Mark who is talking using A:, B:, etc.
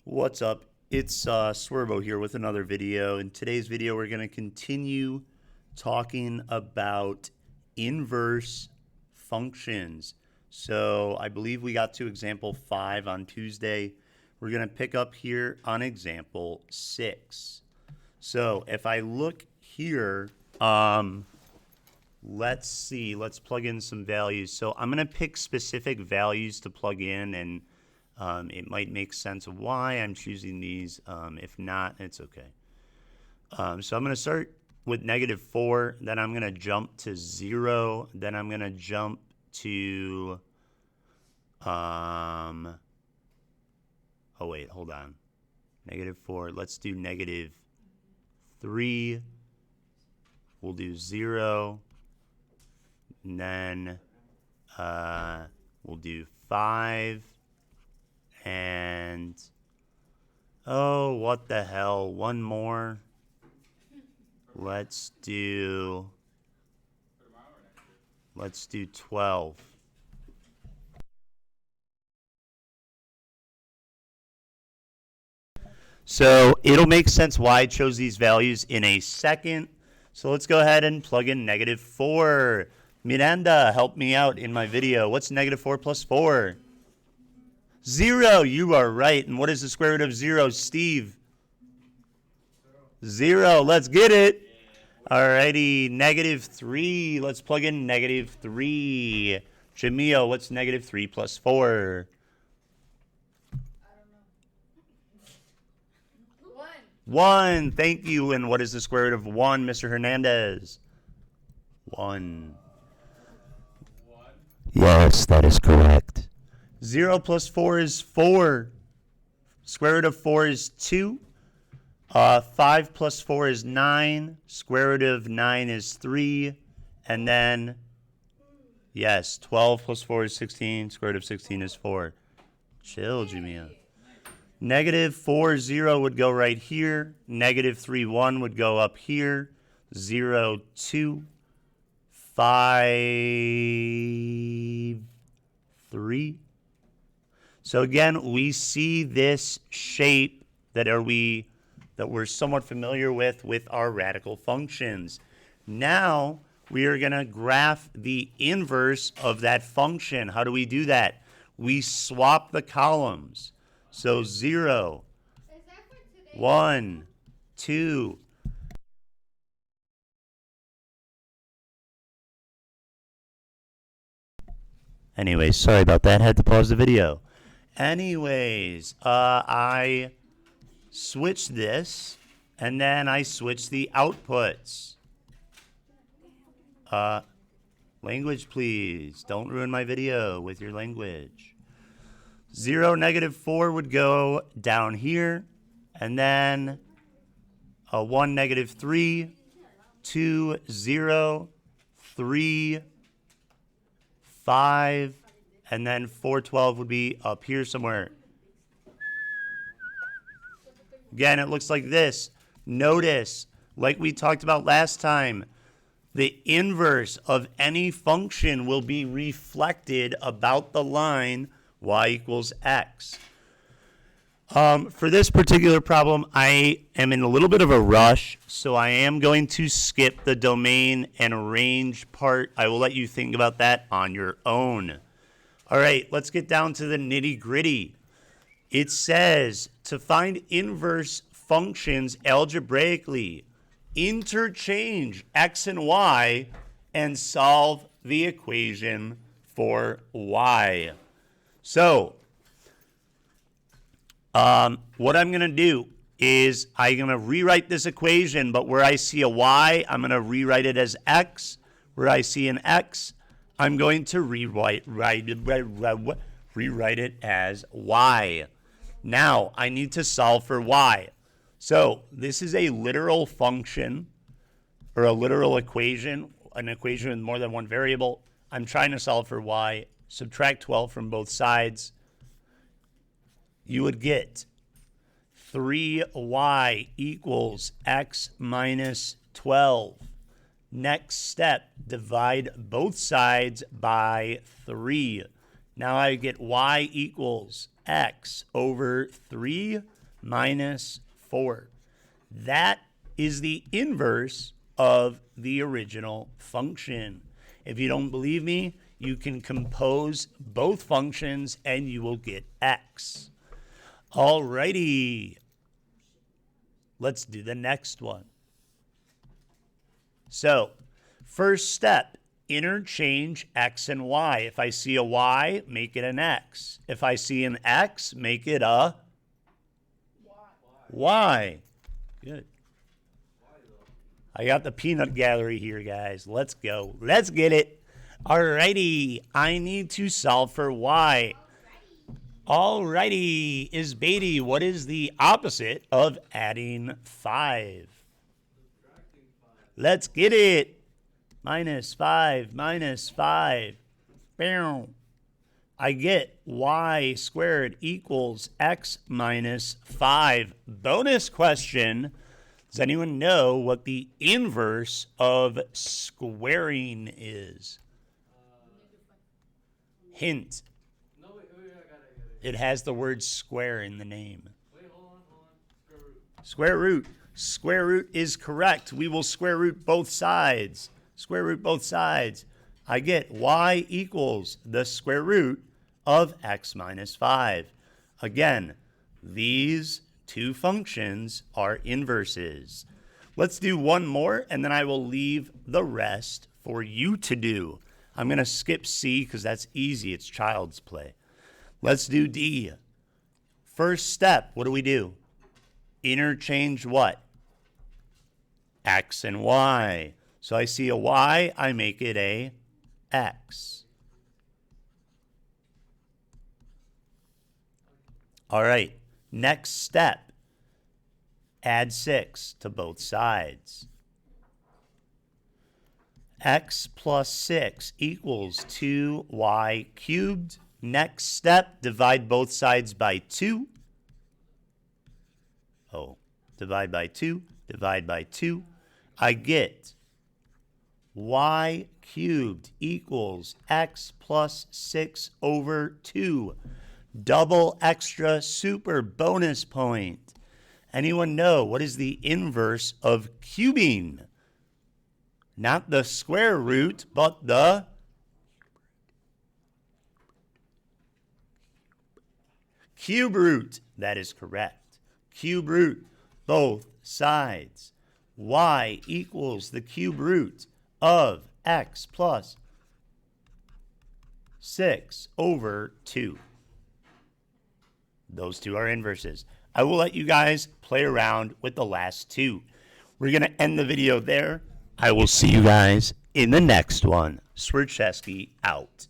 A: What's up? It's Swervo here with another video. In today's video, we're going to continue talking about inverse functions. So I believe we got to example 5 on Tuesday. We're going to pick up here on example 6. So if I look here, let's see, let's plug in some values. So I'm going to pick specific values to plug in, and it might make sense of why I'm choosing these. If not, it's okay. So I'm going to start with -4, then I'm going to jump to 0, then I'm going to jump to, oh wait, hold on. -4, let's do -3. We'll do 0, and then we'll do 5. And, oh, what the hell, one more. Let's do 12. So it'll make sense why I chose these values in a second. So let's go ahead and plug in -4. Miranda, help me out in my video. What's -4 plus 4? 0, you are right. And what is the square root of 0, Steve? 0, let's get it. Alrighty, -3, let's plug in -3. Jamil, what's -3 plus 4?
B: I don't know.
A: 1, thank you. And what is the square root of 1, Mr. Hernandez? 1. Yes, that is correct. 0 plus 4 is 4. Square root of 4 is 2. 5 plus 4 is 9. Square root of 9 is 3. And then, yes, 12 plus 4 is 16. Square root of 16 is 4. Chill, Jamia. -4, 0 would go right here. -3, 1 would go up here. 0, 2. 5, 3. So again, we see this shape that we're somewhat familiar with our radical functions. Now we are going to graph the inverse of that function. How do we do that? We swap the columns. So 0, 1, 2. Anyways, sorry about that. Had to pause the video. Anyways, I switch this, and then I switch the outputs. Language, please. Don't ruin my video with your language. 0, -4 would go down here, and then 1, -3, 2, 0, 3, 5, and then 4, 12 would be up here somewhere. Again, it looks like this. Notice, like we talked about last time, the inverse of any function will be reflected about the line y equals x. For this particular problem, I am in a little bit of a rush, so I am going to skip the domain and range part. I will let you think about that on your own. All right, let's get down to the nitty-gritty. It says to find inverse functions algebraically, interchange x and y and solve the equation for y. So, what I'm going to do is I'm going to rewrite this equation, but where I see a y, I'm going to rewrite it as x. Where I see an x, I'm going to rewrite it as y. Now, I need to solve for y. So, this is a literal function, or a literal equation, an equation with more than one variable. I'm trying to solve for y. Subtract 12 from both sides. You would get 3y equals x minus 12. Next step, divide both sides by 3. Now I get y equals x over 3 minus 4. That is the inverse of the original function. If you don't believe me, you can compose both functions and you will get x. Alrighty. Let's do the next one. So, first step, interchange x and y. If I see a y, make it an x. If I see an x, make it a y. Good. I got the peanut gallery here, guys. Let's go. Let's get it. Alrighty. I need to solve for y. Alrighty. Is Beatty, what is the opposite of adding 5? Let's get it. Minus 5, minus 5. Bam. I get y squared equals x minus 5. Bonus question. Does anyone know what the inverse of squaring is? Hint.
C: No, wait, I got it.
A: It has the word square in the name.
C: Wait, hold on.
A: Square root. Square root is correct. We will square root both sides. Square root both sides. I get y equals the square root of x minus 5. Again, these two functions are inverses. Let's do one more, and then I will leave the rest for you to do. I'm going to skip C because that's easy. It's child's play. Let's do D. First step, what do? Interchange what? X and y. So I see a y, I make it a x. All right, next step. Add 6 to both sides. X plus 6 equals 2y cubed. Next step, divide both sides by 2. Divide by 2, divide by 2. I get y cubed equals x plus 6 over 2. Double extra super bonus point. Anyone know what is the inverse of cubing? Not the square root, but the cube root. That is correct. Cube root, both sides. Y equals the cube root of x plus 6 over 2. Those two are inverses. I will let you guys play around with the last two. We're going to end the video there. I will see you guys in the next one. Swercheski out.